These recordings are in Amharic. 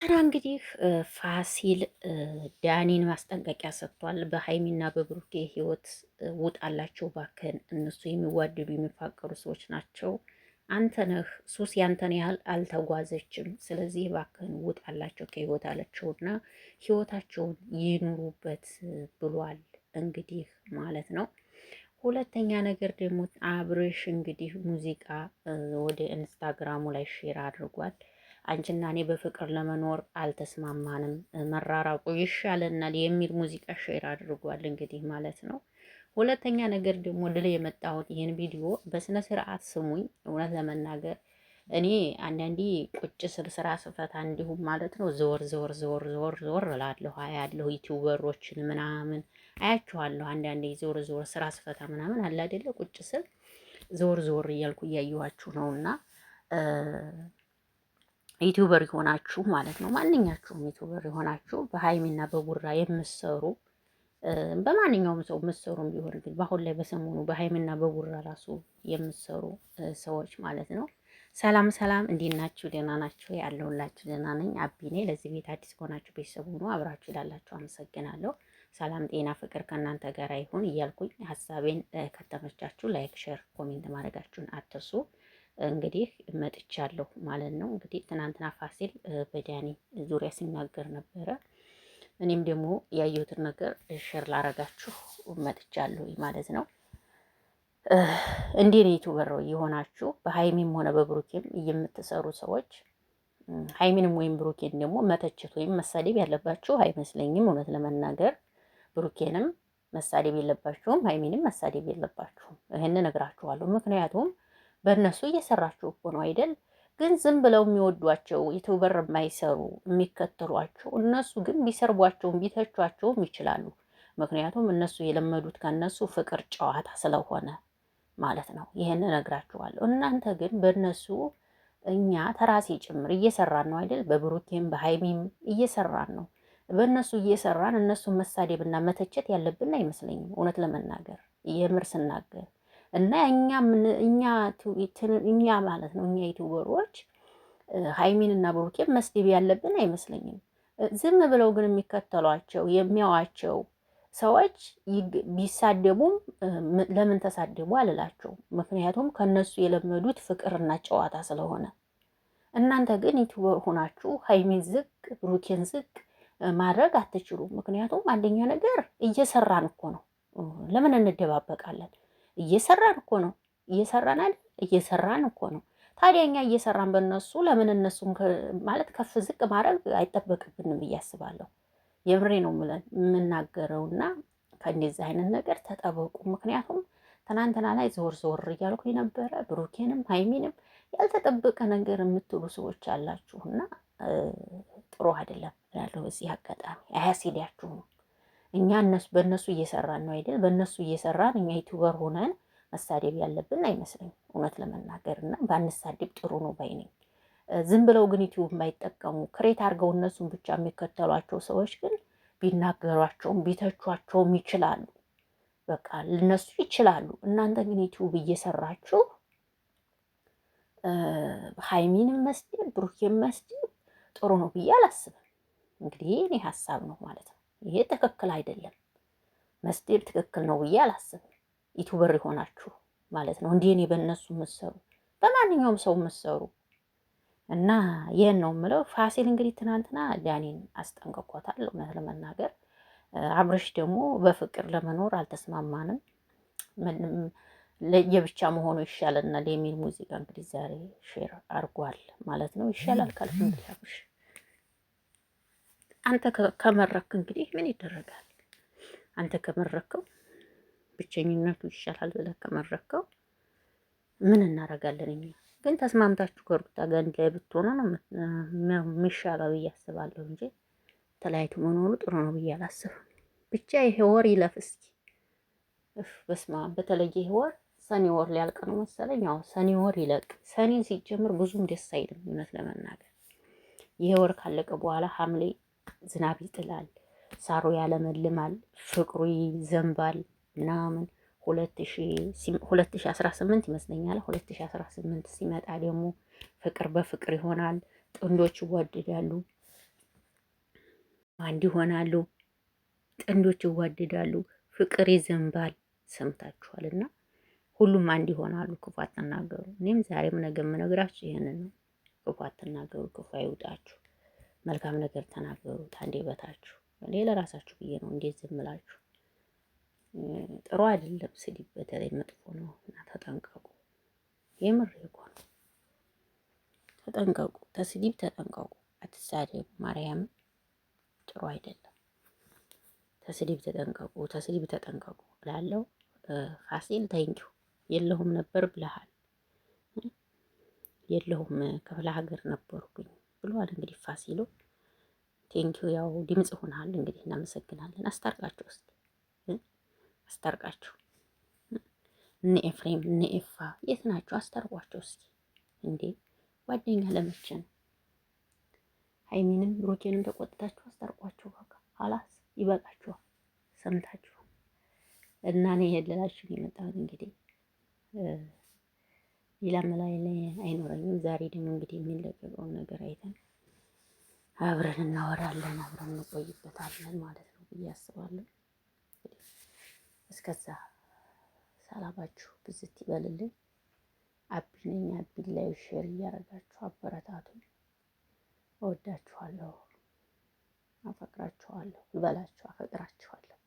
ታዲያ እንግዲህ ፋሲል ዳኒን ማስጠንቀቂያ ሰጥቷል። በሀይሚና በብሩኬ ህይወት ውጣላቸው ባክን፣ እነሱ የሚዋደዱ የሚፋቀሩ ሰዎች ናቸው። አንተ ነህ ሱስ ያንተን ያህል አልተጓዘችም። ስለዚህ ባክን ውጣላቸው ከህይወት አለችውና ህይወታቸውን ይኑሩበት ብሏል። እንግዲህ ማለት ነው። ሁለተኛ ነገር ደግሞ አብርሽ እንግዲህ ሙዚቃ ወደ ኢንስታግራሙ ላይ ሼር አድርጓል። አንቺና እኔ በፍቅር ለመኖር አልተስማማንም፣ መራራቁ ይሻለናል የሚል ሙዚቃ ሼር አድርጓል። እንግዲህ ማለት ነው። ሁለተኛ ነገር ደግሞ ድል የመጣሁት ይህን ቪዲዮ በስነ ስርዓት ስሙኝ። እውነት ለመናገር እኔ አንዳንዴ ቁጭ ስል ስራ ስፈታ እንዲሁም ማለት ነው ዘወር እላለሁ፣ አያለሁ ዩቲዩበሮችን ምናምን አያችኋለሁ። አንዳንዴ ዘወር ስራ ስፈታ ምናምን አለ አይደለ? ቁጭ ስል ዘወር እያልኩ እያየኋችሁ ነውና ዩቲዩበር የሆናችሁ ማለት ነው። ማንኛችሁም ዩቲዩበር የሆናችሁ በሀይሚና በቡራ የምሰሩ በማንኛውም ሰው የምሰሩም ቢሆን ግን በአሁን ላይ በሰሞኑ በሀይሚና በቡራ ራሱ የምሰሩ ሰዎች ማለት ነው። ሰላም ሰላም፣ እንዴት ናችሁ? ደህና ናችሁ? ያለሁላችሁ ደህና ነኝ። አቢ ነኝ። ለዚህ ቤት አዲስ ከሆናችሁ ቤተሰቡ ሆኖ አብራችሁ ላላችሁ አመሰግናለሁ። ሰላም ጤና ፍቅር ከእናንተ ጋር ይሁን እያልኩኝ ሀሳቤን ከተመቻችሁ ላይክ፣ ሼር፣ ኮሜንት ማድረጋችሁን አትርሱ። እንግዲህ መጥቻለሁ ማለት ነው። እንግዲህ ትናንትና ፋሲል በዳኒ ዙሪያ ሲናገር ነበረ። እኔም ደግሞ ያየሁትን ነገር ሼር ላረጋችሁ መጥቻለሁ ማለት ነው። እንዴ ነው ዩቲዩበር የሆናችሁ በሀይሚም ሆነ በብሩኬም የምትሰሩ ሰዎች ሀይሚንም ወይም ብሩኬን ደግሞ መተቸት ወይም መሳደብ ያለባችሁ አይመስለኝም። እውነት ለመናገር ብሩኬንም መሳደብ የለባችሁም፣ ሀይሚንም መሳደብ የለባችሁም። ይህን እነግራችኋለሁ። ምክንያቱም በእነሱ እየሰራችሁ እኮ ነው አይደል? ግን ዝም ብለው የሚወዷቸው ዩቲዩበር የማይሰሩ የሚከተሏቸው እነሱ ግን ቢሰርቧቸውም ቢተቿቸውም ይችላሉ። ምክንያቱም እነሱ የለመዱት ከነሱ ፍቅር ጨዋታ ስለሆነ ማለት ነው። ይሄን እነግራችኋለሁ። እናንተ ግን በእነሱ እኛ ተራሴ ጭምር እየሰራን ነው አይደል? በብሩኬም በሀይሚም እየሰራን ነው። በእነሱ እየሰራን እነሱን መሳደብና መተቸት ያለብን አይመስለኝም እውነት ለመናገር የምር ስናገር እና እኛ ማለት ነው እኛ ዩቲዩበሮች ሀይሚንና ብሩኬን መስደብ ያለብን አይመስለኝም። ዝም ብለው ግን የሚከተሏቸው የሚያዋቸው ሰዎች ቢሳደቡም ለምን ተሳደቡ አልላቸው። ምክንያቱም ከነሱ የለመዱት ፍቅርና ጨዋታ ስለሆነ። እናንተ ግን ዩቲዩበር ሆናችሁ ሀይሚን ዝቅ ብሩኬን ዝቅ ማድረግ አትችሉም። ምክንያቱም አንደኛ ነገር እየሰራን እኮ ነው። ለምን እንደባበቃለን? እየሰራን እኮ ነው። እየሰራን አይደል? እየሰራን እኮ ነው። ታዲያ እኛ እየሰራን በእነሱ ለምን እነሱን ማለት ከፍ ዝቅ ማድረግ አይጠበቅብንም ብዬ አስባለሁ። የምሬ ነው የምናገረውና ከእንደዚህ አይነት ነገር ተጠበቁ። ምክንያቱም ትናንትና ላይ ዞር እያልኩ ነበረ። ብሩኬንም ሀይሚንም ያልተጠበቀ ነገር የምትሉ ሰዎች አላችሁና ጥሩ አይደለም እላለሁ። በዚህ አጋጣሚ አያስሄዳችሁም። እኛ በእነሱ እየሰራን ነው አይደል? በእነሱ እየሰራን እኛ ዩቲዩበር ሆነን መሳደብ ያለብን አይመስለኝም እውነት ለመናገር እና ባንሳደብ ጥሩ ነው ባይ ነኝ። ዝም ብለው ግን ዩቲዩብ የማይጠቀሙ ክሬት አድርገው እነሱን ብቻ የሚከተሏቸው ሰዎች ግን ቢናገሯቸውም ቢተቿቸውም ይችላሉ። በቃ እነሱ ይችላሉ። እናንተ ግን ዩቲዩብ እየሰራችሁ ሀይሚንም መስደብ ብሩኬን መስደብ ጥሩ ነው ብዬ አላስብም። እንግዲህ እኔ ሀሳብ ነው ማለት ነው። ይሄ ትክክል አይደለም። መስደብ ትክክል ነው ብዬ አላስብም። ዩቲዩበር የሆናችሁ ማለት ነው እንዲህ እኔ በእነሱ የምትሰሩ በማንኛውም ሰው የምትሰሩ እና ይህን ነው የምለው። ፋሲል እንግዲህ ትናንትና ዳኒን አስጠንቅቆታል። እውነት ለመናገር አብርሽ ደግሞ በፍቅር ለመኖር አልተስማማንም፣ ለየብቻ መሆኑ ይሻለናል የሚል ሙዚቃ እንግዲህ ዛሬ ሼር አድርጓል ማለት ነው። ይሻላል ካልክ እንግዲህ አብርሽ አንተ ከመረክ እንግዲህ ምን ይደረጋል? አንተ ከመረከው ብቸኝነቱ ይሻላል ብለህ ከመረከው ምን እናደርጋለን እኛ? ግን ተስማምታችሁ ከሩታ ጋር አንድ ላይ ብትሆኑ ነው የሚሻለው ብዬ አስባለሁ እንጂ ተለያይቶ መኖሩ ጥሩ ነው ብዬ አላስብም። ብቻ ይሄ ወር ይለፍ እስኪ። በስማ በተለየ ይሄ ወር ሰኔ ወር ሊያልቅ ነው መሰለኝ። ያው ሰኔ ወር ይለቅ። ሰኔ ሲጀምር ብዙም ደስ አይልም እውነት ለመናገር። ይሄ ወር ካለቀ በኋላ ሐምሌ ዝናብ ይጥላል፣ ሳሩ ያለመልማል፣ ፍቅሩ ይዘንባል ምናምን 2018 ይመስለኛል። 2018 ሲመጣ ደግሞ ፍቅር በፍቅር ይሆናል፣ ጥንዶች ይዋደዳሉ፣ አንድ ይሆናሉ፣ ጥንዶች ይዋደዳሉ፣ ፍቅር ይዘንባል። ሰምታችኋልና ሁሉም አንድ ይሆናሉ። ክፉ አትናገሩ። እኔም ዛሬም ነገ የምነግራችሁ ይሄንን ነው። ክፉ አትናገሩ፣ ክፉ አይውጣችሁ። መልካም ነገር ተናገሩ ታንደበታችሁ። እኔ ለራሳችሁ ብዬ ነው እንዴት ዝም እላችሁ። ጥሩ አይደለም ስድብ፣ በተለይ መጥፎ ነው እና ተጠንቀቁ። የምር እኮ ነው። ተጠንቀቁ፣ ተስድብ ተጠንቀቁ። አትሳደቡ። ማርያም ጥሩ አይደለም። ተስድብ ተጠንቀቁ፣ ተስድብ ተጠንቀቁ እላለሁ። ፋሲል ተንኪው የለሁም ነበር ብለሃል። የለሁም ክፍለ ሀገር ነበርኩኝ ብሏል። እንግዲህ ፋሲሎ ቴንኪው ያው ድምጽ ሆናል። እንግዲህ እናመሰግናለን። አስታርቃችሁ እስኪ አስታርቃችሁ። እነ ኤፍሬም እነ ኤፋ የት ናቸው? አስታርቋቸው እስኪ። እንዴ ጓደኛ ለመቼ ነው? ሀይሚንም ብሩኬንም ተቆጥታችሁ አስታርቋቸው። በቃ ሀላስ ይበቃችኋል። ሰምታችሁ እና እኔ ይሄን ልላችሁ የመጣሁት እንግዲህ ሌላ መላይ ላይ አይኖረኝም። ዛሬ ደግሞ እንግዲህ የሚለቀቀውን ነገር አይተን አብረን እናወራለን፣ አብረን እንቆይበታለን ማለት ነው ብዬ አስባለሁ። እስከዛ ሰላማችሁ ብዝት ይበልልኝ። አቢ ነኝ። አቢ ላይ ሼር እያደረጋችሁ አበረታቱኝ። እወዳችኋለሁ፣ አፈቅራችኋለሁ ልበላችሁ። አፈቅራችኋለሁ።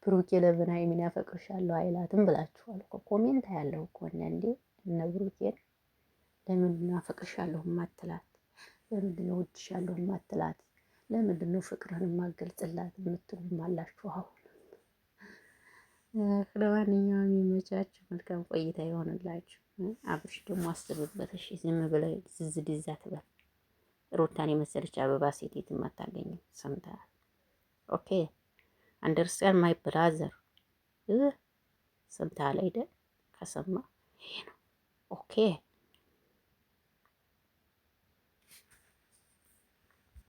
ብሩኬ ለምን ሀይሚን ያፈቅርሻለሁ አይላትም ብላችኋል እኮ ኮሜንት ያለው እኮ እንዴ እነ ብሩኬን ለምንድን ነው አፈቅርሻለሁ ማትላት? ለምንድን ነው እወድሻለሁ ማትላት? ለምንድን ነው ፍቅርህን ማገልጽላት የምትሉም አላችሁ። አሁን ለማንኛውም የሚመቻችሁ መልካም ቆይታ ይሆንላችሁ። አብርሽ ደግሞ አስብበት እሺ። ዝም ብለህ ዝዝ ድዛ ትበል። ሩታን የመሰለች አበባ ሴት የትም አታገኝም። ሰምተሃል? ኦኬ አንደርስታንድ ማይ ብራዘር። ሰምተሃል አይደል? ከሰማ ይሄ ነው ኦኬ።